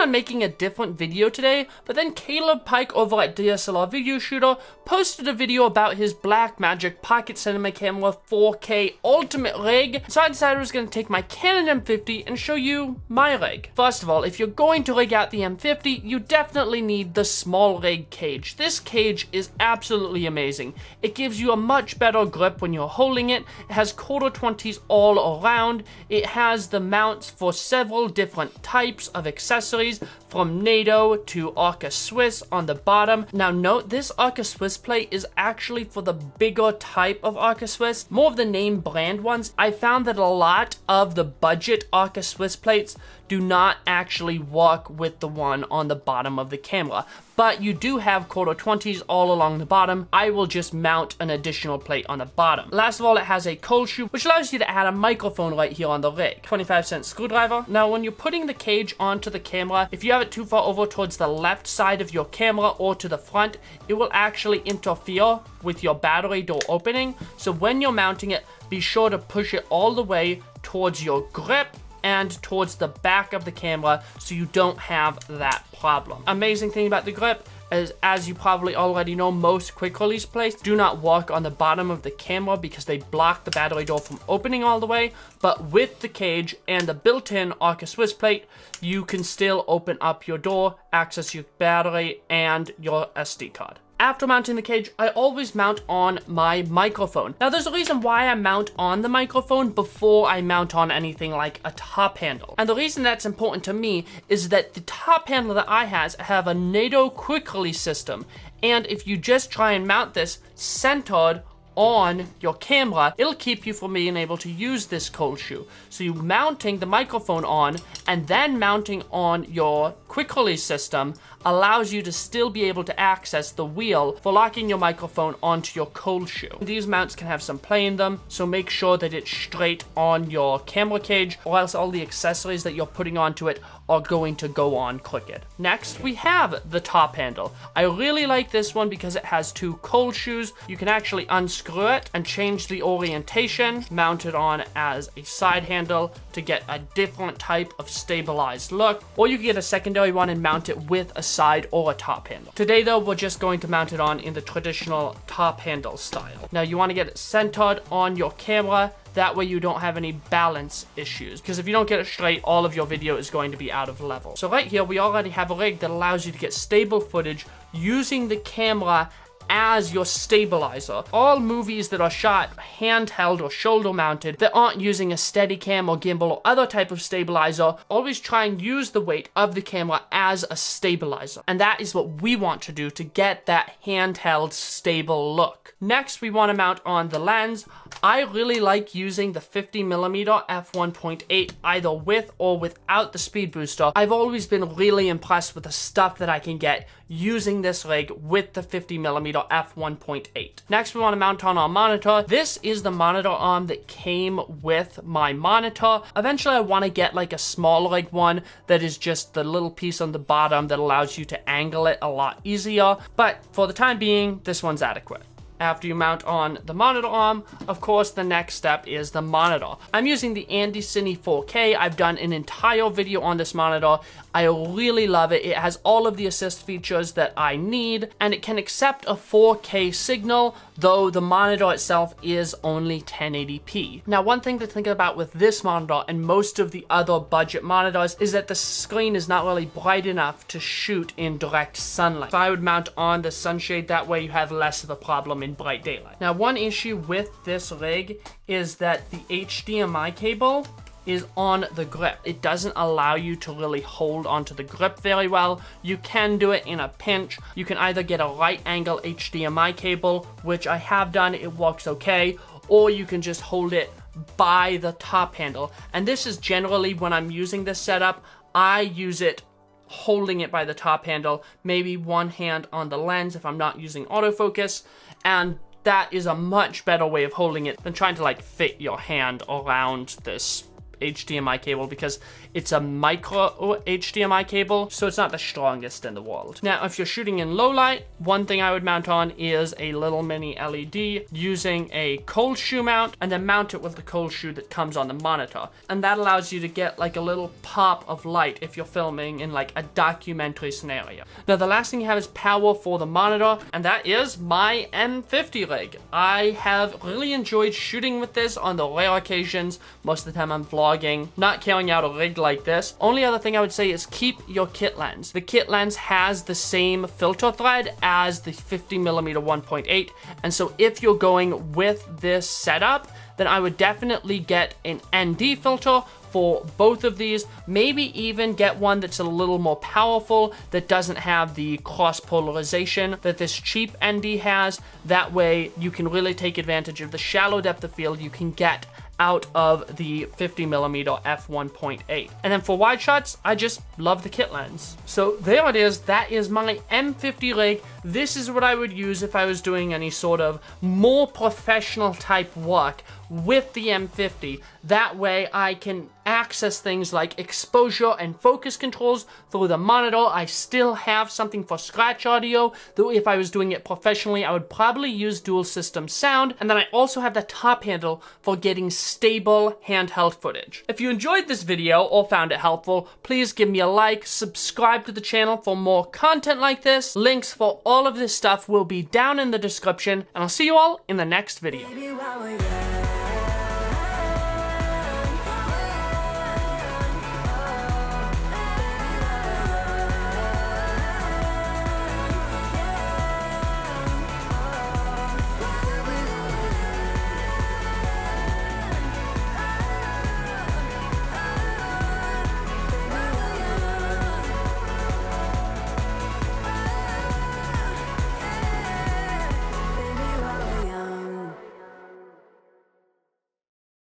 on making a different video today, but then Caleb Pike over at DSLR Video Shooter posted a video about his Blackmagic Pocket Cinema Camera 4K Ultimate Rig, so I decided I was going to take my Canon M50 and show you my rig. First of all, if you're going to rig out the M50, you definitely need the small rig cage. This cage is absolutely amazing. It gives you a much better grip when you're holding it. It has quarter 20s all around. It has the mounts for several different types of accessories, from NATO to Arca Swiss on the bottom. Now note, this Arca Swiss plate is actually for the bigger type of Arca Swiss, more of the name brand ones. I found that a lot of the budget Arca Swiss plates do not actually work with the one on the bottom of the camera, but you do have quarter 20s all along the bottom. I will just mount an additional plate on the bottom. Last of all, it has a cold shoe, which allows you to add a microphone right here on the rig. 25-cent screwdriver. Now, when you're putting the cage onto the camera, if you have it too far over towards the left side of your camera or to the front, it will actually interfere with your battery door opening. So when you're mounting it, be sure to push it all the way towards your grip and towards the back of the camera so you don't have that problem. Amazing thing about the grip is, as you probably already know, most quick release plates do not work on the bottom of the camera because they block the battery door from opening all the way, but with the cage and the built-in Arca Swiss plate, you can still open up your door, access your battery, and your SD card. After mounting the cage, I always mount on my microphone. Now, there's a reason why I mount on the microphone before I mount on anything like a top handle. And the reason that's important to me is that the top handle that I have a NATO quick release system. And if you just try and mount this centered on your camera, it'll keep you from being able to use this cold shoe. So you mounting the microphone on and then mounting on your quick release system allows you to still be able to access the wheel for locking your microphone onto your cold shoe. These mounts can have some play in them, so make sure that it's straight on your camera cage, or else all the accessories that you're putting onto it are going to go on crooked. Next, we have the top handle. I really like this one because it has two cold shoes. You can actually unscrew it and change the orientation, mount it on as a side handle to get a different type of stabilized look, or you can get a secondary one and mount it with a side or a top handle. Today though, we're just going to mount it on in the traditional top handle style. Now, you want to get it centered on your camera. That way you don't have any balance issues, because if you don't get it straight, all of your video is going to be out of level. So right here, we already have a rig that allows you to get stable footage using the camera as your stabilizer. All movies that are shot handheld or shoulder mounted that aren't using a Steadicam or gimbal or other type of stabilizer always try and use the weight of the camera as a stabilizer. And that is what we want to do to get that handheld stable look. Next, we want to mount on the lens. I really like using the 50mm f1.8 either with or without the speed booster. I've always been really impressed with the stuff that I can get using this rig with the 50mm f1.8. Next, we want to mount on our monitor. This is the monitor arm that came with my monitor. Eventually, I want to get like a small rig one that is just the little piece on the bottom that allows you to angle it a lot easier. But for the time being, this one's adequate. After you mount on the monitor arm, of course, the next step is the monitor. I'm using the Andy Cine 4K. I've done an entire video on this monitor. I really love it. It has all of the assist features that I need, and it can accept a 4K signal, though the monitor itself is only 1080p. Now, one thing to think about with this monitor and most of the other budget monitors is that the screen is not really bright enough to shoot in direct sunlight. So I would mount on the sunshade, that way you have less of a problem in bright daylight. Now, one issue with this rig is that the HDMI cable is on the grip. It doesn't allow you to really hold onto the grip very well. You can do it in a pinch. You can either get a right angle HDMI cable, which I have done, it works okay, or you can just hold it by the top handle. And this is generally when I'm using this setup, I use it holding it by the top handle, maybe one hand on the lens if I'm not using autofocus, and that is a much better way of holding it than trying to like fit your hand around this HDMI cable because it's a micro HDMI cable, so it's not the strongest in the world. Now, if you're shooting in low light, one thing I would mount on is a little mini LED using a cold shoe mount, and then mount it with the cold shoe that comes on the monitor. And that allows you to get like a little pop of light if you're filming in like a documentary scenario. Now, the last thing you have is power for the monitor, and that is my M50 rig. I have really enjoyed shooting with this on the rare occasions. Most of the time I'm vlogging, not carrying out a rig like this. Only other thing I would say is keep your kit lens. The kit lens has the same filter thread as the 50mm 1.8, and so if you're going with this setup, then I would definitely get an ND filter for both of these. Maybe even get one that's a little more powerful, that doesn't have the cross polarization that this cheap ND has. That way you can really take advantage of the shallow depth of field you can get out of the 50mm f1.8. And then for wide shots, I just love the kit lens. So there it is. That is my M50 rig. This is what I would use if I was doing any sort of more professional type work with the M50. That way I can access things like exposure and focus controls through the monitor. I still have something for scratch audio, though if I was doing it professionally, I would probably use dual system sound. And then I also have the top handle for getting stable handheld footage. If you enjoyed this video or found it helpful, please give me a like, subscribe to the channel for more content like this. Links for all of this stuff will be down in the description, and I'll see you all in the next video.